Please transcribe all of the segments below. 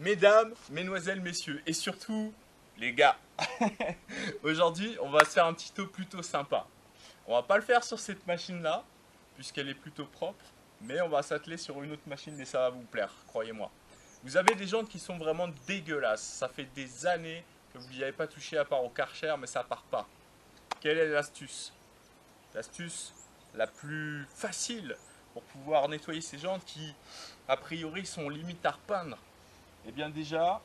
Mesdames, mesdemoiselles, messieurs, et surtout les gars, aujourd'hui on va se faire un petit tour plutôt sympa. On va pas le faire sur cette machine-là, puisqu'elle est plutôt propre, mais on va s'atteler sur une autre machine et ça va vous plaire, croyez-moi. Vous avez des jantes qui sont vraiment dégueulasses, ça fait des années que vous n'y avez pas touché à part au Karcher, mais ça part pas. Quelle est l'astuce? L'astuce la plus facile pour pouvoir nettoyer ces jantes qui, a priori, sont limite à repeindre. Et bien déjà,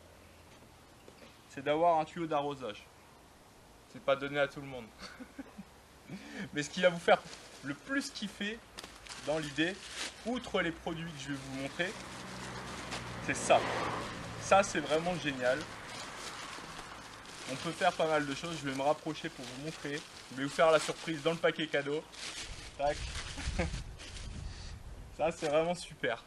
c'est d'avoir un tuyau d'arrosage. C'est pas donné à tout le monde. Mais ce qui va vous faire le plus kiffer dans l'idée, outre les produits que je vais vous montrer, c'est ça. Ça, c'est vraiment génial. On peut faire pas mal de choses. Je vais me rapprocher pour vous montrer. Je vais vous faire la surprise dans le paquet cadeau. Tac. Ça, c'est vraiment super.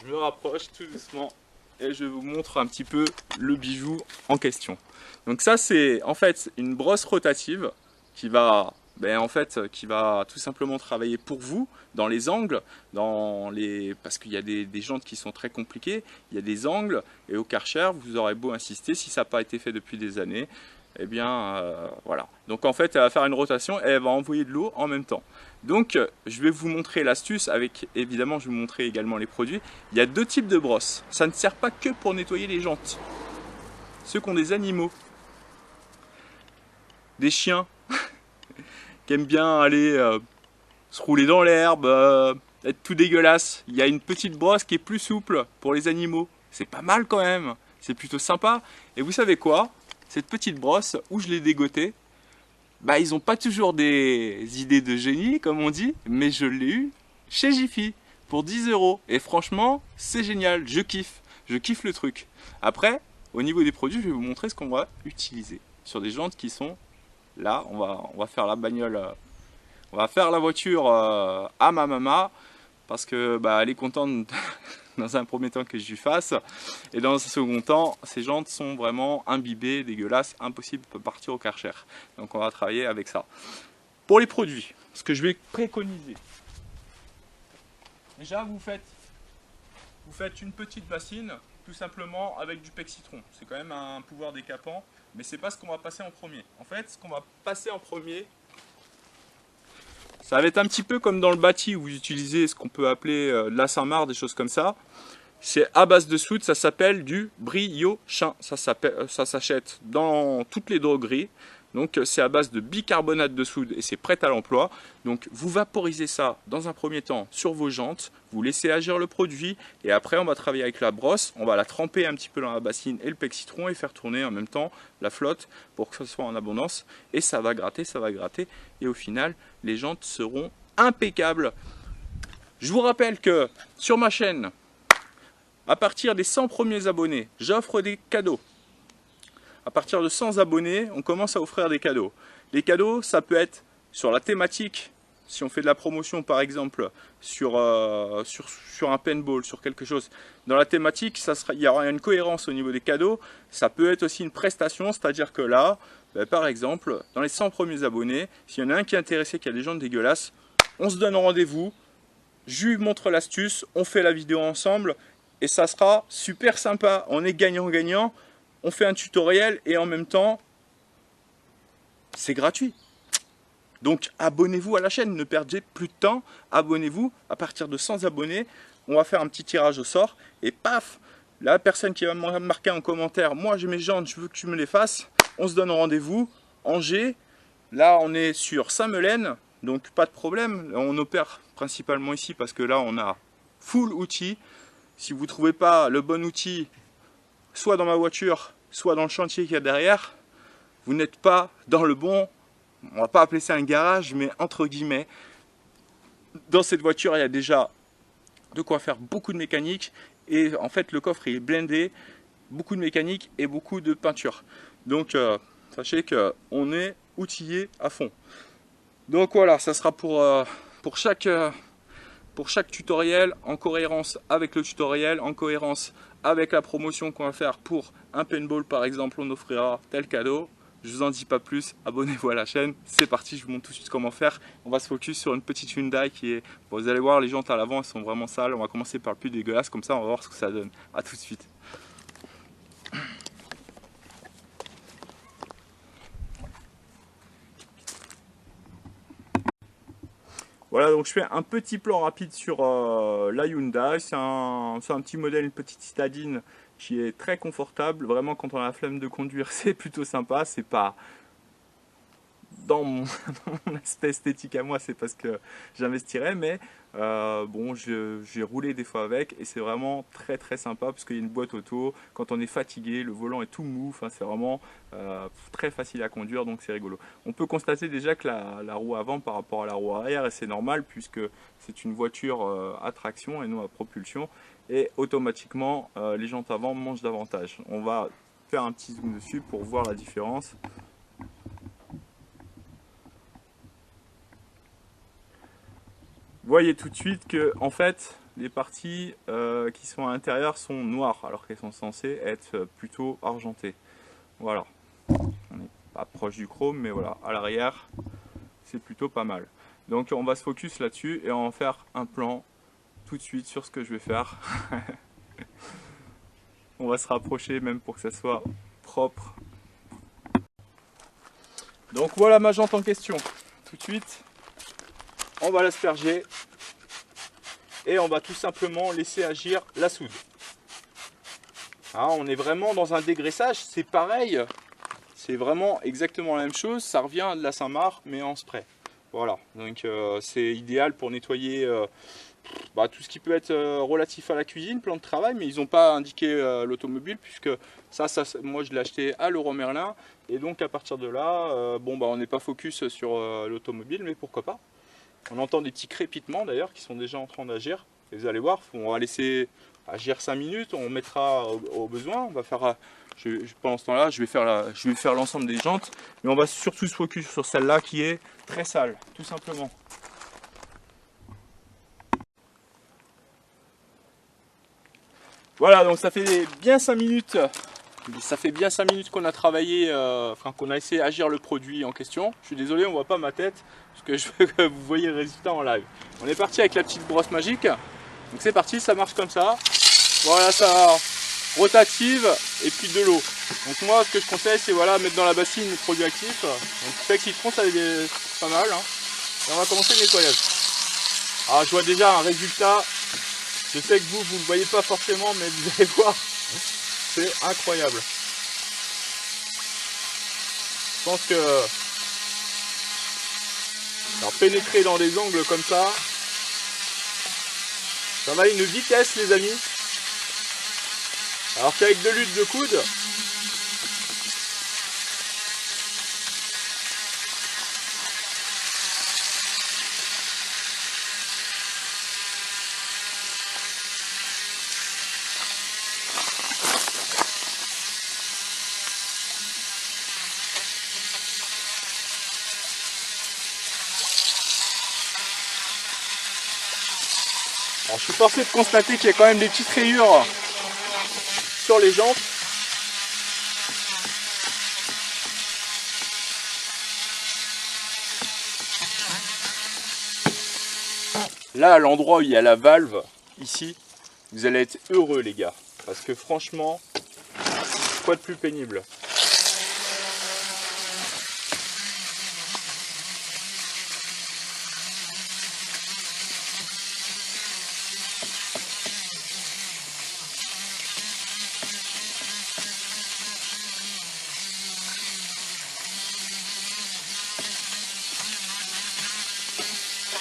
Je me rapproche tout doucement et je vous montre un petit peu le bijou en question. Donc ça, c'est en fait une brosse rotative qui va, qui va tout simplement travailler pour vous dans les angles, parce qu'il y a des jantes qui sont très compliquées, il y a des angles, et au Karcher, vous aurez beau insister, si ça n'a pas été fait depuis des années, eh bien voilà. Donc en fait, elle va faire une rotation et elle va envoyer de l'eau en même temps. Donc je vais vous montrer l'astuce avec, évidemment, je vais vous montrer également les produits. Il y a deux types de brosses. Ça ne sert pas que pour nettoyer les jantes. Ceux qui ont des animaux, des chiens, qui aiment bien aller se rouler dans l'herbe, être tout dégueulasse. Il y a une petite brosse qui est plus souple pour les animaux. C'est pas mal quand même. C'est plutôt sympa. Et vous savez quoi? Cette petite brosse, où je l'ai dégotée, bah, ils n'ont pas toujours des idées de génie, comme on dit, mais je l'ai eu chez Jiffy pour 10 €. Et franchement, c'est génial, je kiffe le truc. Après, au niveau des produits, je vais vous montrer ce qu'on va utiliser sur des jantes qui sont là. On va faire la bagnole, on va faire la voiture à ma maman parce que bah, elle est contente dans un premier temps que je lui fasse, et dans un second temps, ces jantes sont vraiment imbibées, dégueulasses, impossible de partir au Karcher. Donc on va travailler avec ça. Pour les produits, ce que je vais préconiser, déjà vous faites une petite bassine, tout simplement avec du pec citron. C'est quand même un pouvoir décapant, mais c'est pas ce qu'on va passer en premier. En fait, ce qu'on va passer en premier, ça va être un petit peu comme dans le bâti où vous utilisez ce qu'on peut appeler de la Saint-Marc, des choses comme ça. C'est à base de soude, ça s'appelle du briochin. Ça s'achète dans toutes les drogueries. Donc c'est à base de bicarbonate de soude et c'est prêt à l'emploi. Donc vous vaporisez ça dans un premier temps sur vos jantes, vous laissez agir le produit et après on va travailler avec la brosse, on va la tremper un petit peu dans la bassine et le pec citron et faire tourner en même temps la flotte pour que ce soit en abondance. Et ça va gratter et au final les jantes seront impeccables. Je vous rappelle que sur ma chaîne, à partir des 100 premiers abonnés, j'offre des cadeaux. À partir de 100 abonnés, on commence à offrir des cadeaux. Les cadeaux, ça peut être sur la thématique, si on fait de la promotion par exemple, sur un paintball, sur quelque chose. Dans la thématique, il y aura une cohérence au niveau des cadeaux. Ça peut être aussi une prestation, c'est-à-dire que là, par exemple, dans les 100 premiers abonnés, s'il y en a un qui est intéressé, qui a des jantes dégueulasses, on se donne rendez-vous, je lui montre l'astuce, on fait la vidéo ensemble, et ça sera super sympa. On est gagnant-gagnant. On fait un tutoriel et en même temps, c'est gratuit. Donc abonnez-vous à la chaîne, ne perdez plus de temps. Abonnez-vous, à partir de 100 abonnés, on va faire un petit tirage au sort. Et paf, la personne qui va me marquer en commentaire, moi j'ai mes jantes, je veux que tu me les fasses. On se donne rendez-vous, Angers. Là on est sur Saint-Melaine, donc pas de problème. On opère principalement ici parce que là on a full outils. Si vous ne trouvez pas le bon outil, soit dans ma voiture, soit dans le chantier qu'il y a derrière, vous n'êtes pas dans le bon, on va pas appeler ça un garage, mais entre guillemets, dans cette voiture, il y a déjà de quoi faire beaucoup de mécanique, et en fait, le coffre est blindé, beaucoup de mécanique et beaucoup de peinture. Donc, sachez qu'on est outillé à fond. Donc voilà, ça sera pour chaque tutoriel, en cohérence avec le tutoriel, en cohérence avec la promotion qu'on va faire pour un paintball par exemple, on offrira tel cadeau. Je vous en dis pas plus, abonnez-vous à la chaîne, c'est parti, je vous montre tout de suite comment faire. On va se focus sur une petite Hyundai qui est, bon, vous allez voir les jantes à l'avant, elles sont vraiment sales. On va commencer par le plus dégueulasse, comme ça on va voir ce que ça donne. A tout de suite. Voilà, donc je fais un petit plan rapide sur la Hyundai. C'est un petit modèle, une petite citadine qui est très confortable. Vraiment, quand on a la flemme de conduire, c'est plutôt sympa. C'est pas dans mon, mon aspect esthétique à moi, c'est parce que j'investirais, mais bon, j'ai roulé des fois avec et c'est vraiment très très sympa parce qu'il y a une boîte auto. Quand on est fatigué, le volant est tout mou, enfin, c'est vraiment très facile à conduire, donc c'est rigolo. On peut constater déjà que la roue avant par rapport à la roue arrière, et c'est normal puisque c'est une voiture à traction et non à propulsion, et automatiquement les jantes avant mangent davantage. On va faire un petit zoom dessus pour voir la différence. Voyez tout de suite que en fait les parties qui sont à l'intérieur sont noires alors qu'elles sont censées être plutôt argentées. Voilà, on n'est pas proche du chrome, mais voilà, à l'arrière c'est plutôt pas mal. Donc on va se focus là-dessus et on va faire un plan tout de suite sur ce que je vais faire. On va se rapprocher même pour que ça soit propre. Donc voilà ma jante en question. Tout de suite, on va l'asperger et on va tout simplement laisser agir la soude. Ah, on est vraiment dans un dégraissage, c'est pareil, c'est vraiment exactement la même chose, ça revient à de la Saint-Marc mais en spray. Voilà, donc c'est idéal pour nettoyer tout ce qui peut être relatif à la cuisine, plan de travail, mais ils n'ont pas indiqué l'automobile puisque ça, moi je l'ai acheté à Leroy Merlin et donc à partir de là, on n'est pas focus sur l'automobile, mais pourquoi pas. On entend des petits crépitements d'ailleurs qui sont déjà en train d'agir. Et vous allez voir, on va laisser agir 5 minutes, on mettra au besoin. On va faire, pendant ce temps-là, je vais faire l'ensemble des jantes. Mais on va surtout se focus sur celle-là qui est très sale, tout simplement. Voilà, donc ça fait bien 5 minutes. Ça fait bien 5 minutes qu'on a travaillé, qu'on a essayé d'agir le produit en question. Je suis désolé, on ne voit pas ma tête, parce que je veux que vous voyez le résultat en live. On est parti avec la petite brosse magique. Donc c'est parti, ça marche comme ça. Voilà, ça rotative et puis de l'eau. Donc moi, ce que je conseille, c'est voilà, mettre dans la bassine le produit actif. Donc avec citron, ça est pas mal. Hein. Et on va commencer le nettoyage. Alors je vois déjà un résultat. Je sais que vous ne le voyez pas forcément, mais vous allez voir. C'est incroyable. Je pense que alors, pénétrer dans des angles comme ça va à une vitesse, les amis. Alors qu'avec de l'huile de coude, alors, je suis forcé de constater qu'il y a quand même des petites rayures sur les jantes. Là, à l'endroit où il y a la valve, ici, vous allez être heureux, les gars. Parce que franchement, quoi de plus pénible?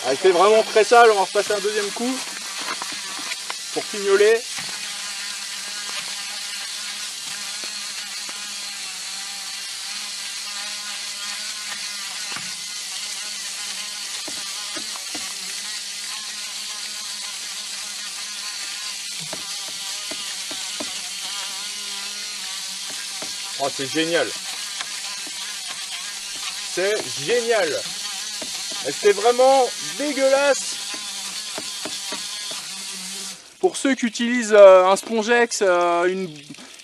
Ah, c'est vraiment très sale, on va repasser un deuxième coup pour fignoler. Oh, c'est génial. C'est génial. C'est vraiment dégueulasse. Pour ceux qui utilisent un Spongex, une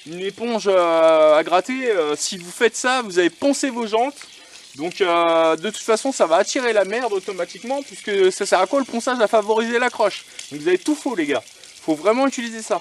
éponge à gratter, si vous faites ça, vous allez poncer vos jantes. Donc de toute façon, ça va attirer la merde automatiquement, puisque ça sert à quoi le ponçage? À favoriser l'accroche. Donc vous avez tout faux, les gars. Faut vraiment utiliser ça.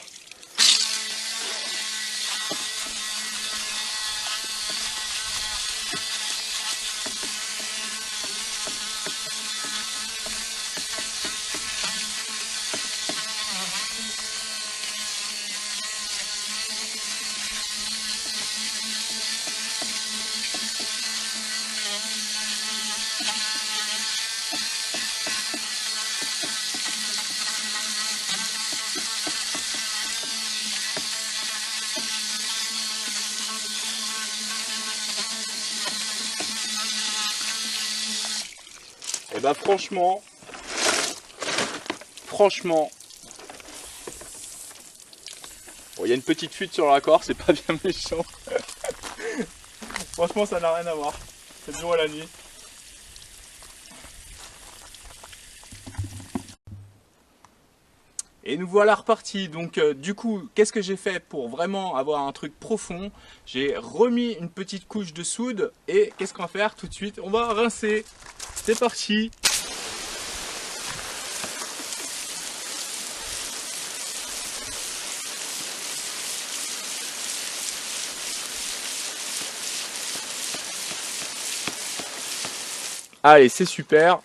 Et bah franchement, bon, il y a une petite fuite sur le raccord, c'est pas bien méchant. Franchement, ça n'a rien à voir. C'est le jour et la nuit. Et nous voilà repartis. Donc du coup, qu'est-ce que j'ai fait pour vraiment avoir un truc profond? J'ai remis une petite couche de soude et qu'est-ce qu'on va faire tout de suite? On va rincer. C'est parti. Allez, c'est super.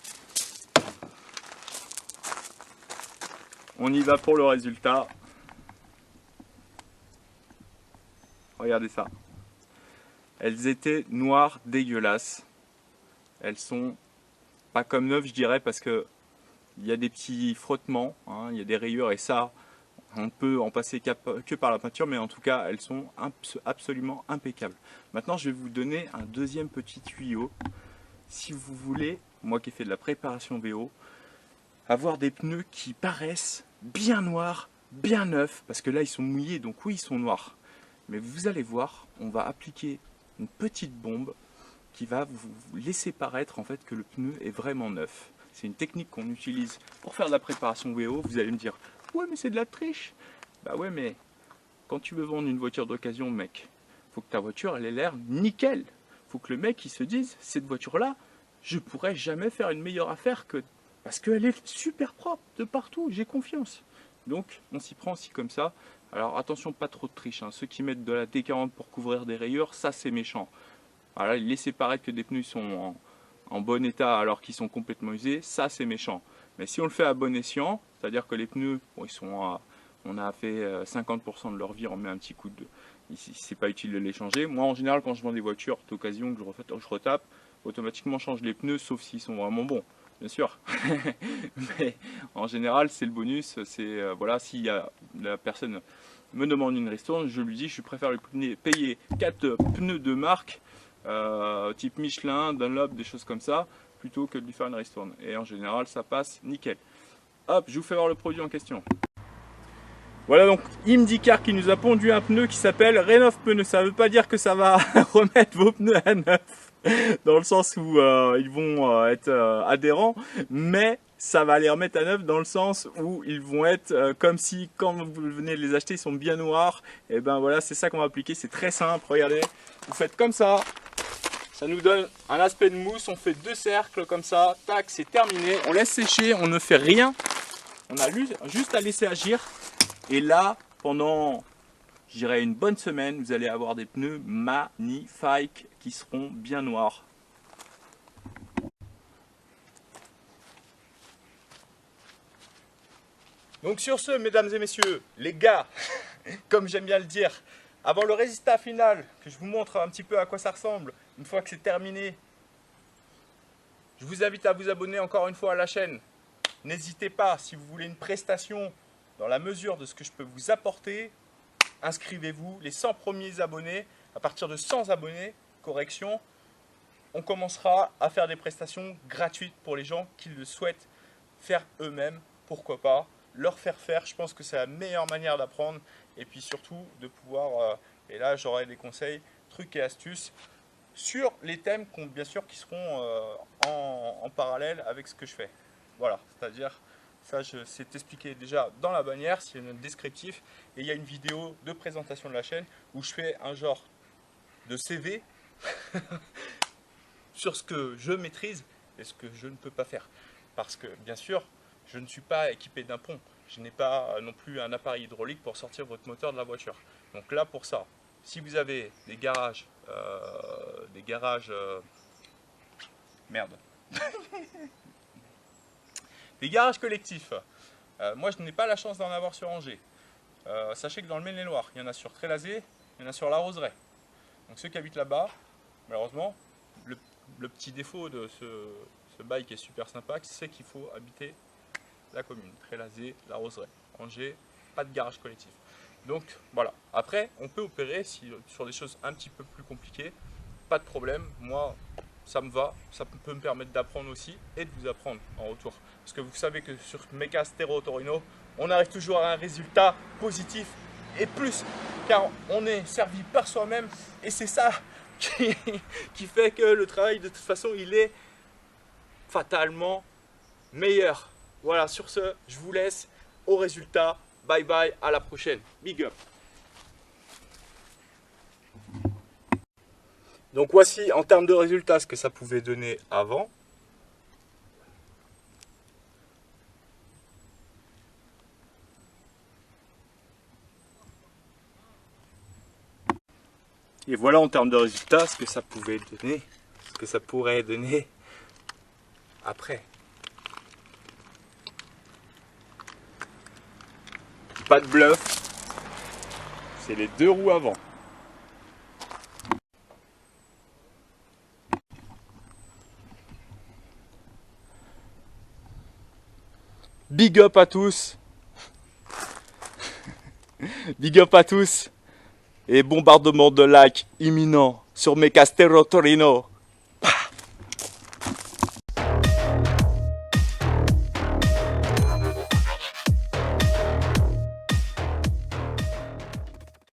On y va pour le résultat. Regardez ça. Elles étaient noires, dégueulasses. Elles sont pas comme neuves, je dirais, parce que il y a des petits frottements, hein, il y a des rayures et ça, on peut en passer que par la peinture, mais en tout cas, elles sont absolument impeccables. Maintenant, je vais vous donner un deuxième petit tuyau. Si vous voulez, moi qui ai fait de la préparation VO, avoir des pneus qui paraissent bien noirs, bien neufs, parce que là ils sont mouillés, donc oui ils sont noirs. Mais vous allez voir, on va appliquer une petite bombe qui va vous laisser paraître en fait que le pneu est vraiment neuf. C'est une technique qu'on utilise pour faire de la préparation VO. Vous allez me dire, ouais mais c'est de la triche. Bah ouais, mais quand tu veux vendre une voiture d'occasion, mec, faut que ta voiture elle ait l'air nickel. Faut que le mec il se dise, cette voiture là, je pourrais jamais faire une meilleure affaire que... Parce qu'elle est super propre de partout, j'ai confiance. Donc on s'y prend aussi comme ça. Alors attention, pas trop de triche, hein. Ceux qui mettent de la D40 pour couvrir des rayures, ça c'est méchant. Voilà, laisser paraître que des pneus sont en bon état alors qu'ils sont complètement usés, ça c'est méchant. Mais si on le fait à bon escient, c'est-à-dire que les pneus, bon, ils sont on a fait 50% de leur vie, on met un petit coup de... C'est pas utile de les changer. Moi en général quand je vends des voitures d'occasion que je retape, automatiquement je change les pneus sauf s'ils sont vraiment bons. Bien sûr, mais en général c'est le bonus, c'est voilà, si la personne me demande une ristourne, je lui dis je préfère lui payer 4 pneus de marque type Michelin, Dunlop, des choses comme ça, plutôt que de lui faire une ristourne. Et en général ça passe nickel. Hop, je vous fais voir le produit en question. Voilà donc IMDICAR qui nous a pondu un pneu qui s'appelle Rénov Pneus. Ça ne veut pas dire que ça va remettre vos pneus à neuf, dans le sens où ils vont être adhérents, mais ça va les remettre à neuf dans le sens où ils vont être comme si quand vous venez de les acheter ils sont bien noirs. Et ben voilà, c'est ça qu'on va appliquer, c'est très simple. Regardez, vous faites comme ça nous donne un aspect de mousse. On fait 2 cercles comme ça, tac, c'est terminé. On laisse sécher, on ne fait rien, on a juste à laisser agir. Et là, pendant, je dirais, une bonne semaine, vous allez avoir des pneus magnifiques qui seront bien noirs. Donc sur ce, mesdames et messieurs, les gars, comme j'aime bien le dire, avant le résultat final, que je vous montre un petit peu à quoi ça ressemble, une fois que c'est terminé, je vous invite à vous abonner encore une fois à la chaîne. N'hésitez pas, si vous voulez une prestation dans la mesure de ce que je peux vous apporter, inscrivez-vous. Les 100 premiers abonnés, à partir de 100 abonnés, correction, on commencera à faire des prestations gratuites pour les gens qui le souhaitent faire eux-mêmes. Pourquoi pas leur faire faire, je pense que c'est la meilleure manière d'apprendre. Et puis surtout de pouvoir, et là j'aurai des conseils, trucs et astuces sur les thèmes bien sûr qui seront en parallèle avec ce que je fais. Voilà, c'est-à-dire, ça c'est expliqué déjà dans la bannière, c'est un descriptif, et il y a une vidéo de présentation de la chaîne où je fais un genre de CV sur ce que je maîtrise et ce que je ne peux pas faire. Parce que bien sûr, je ne suis pas équipé d'un pont, je n'ai pas non plus un appareil hydraulique pour sortir votre moteur de la voiture. Donc là pour ça, si vous avez des garages, merde, des garages collectifs, moi je n'ai pas la chance d'en avoir sur Angers. Sachez que dans le Maine-et-Loire, il y en a sur Trélazé, il y en a sur La Roseraie. Donc ceux qui habitent là-bas, malheureusement, le petit défaut de ce bail qui est super sympa, c'est qu'il faut habiter la commune, Trélazé, La Roseraie. Angers, pas de garage collectif. Donc voilà, après on peut opérer sur des choses un petit peu plus compliquées, pas de problème. Moi ça me va, ça peut me permettre d'apprendre aussi et de vous apprendre en retour. Parce que vous savez que sur Mecastero Torino, on arrive toujours à un résultat positif et plus, car on est servi par soi-même et c'est ça qui fait que le travail de toute façon il est fatalement meilleur. Voilà, sur ce, je vous laisse au résultat. Bye bye, à la prochaine. Big up. Donc voici en termes de résultats ce que ça pouvait donner avant. Et voilà en termes de résultats ce que ça pouvait donner, ce que ça pourrait donner après. Pas de bluff, c'est les 2 roues avant. Big up à tous. Big up à tous. Et bombardement de likes imminent sur Mecastero Torino.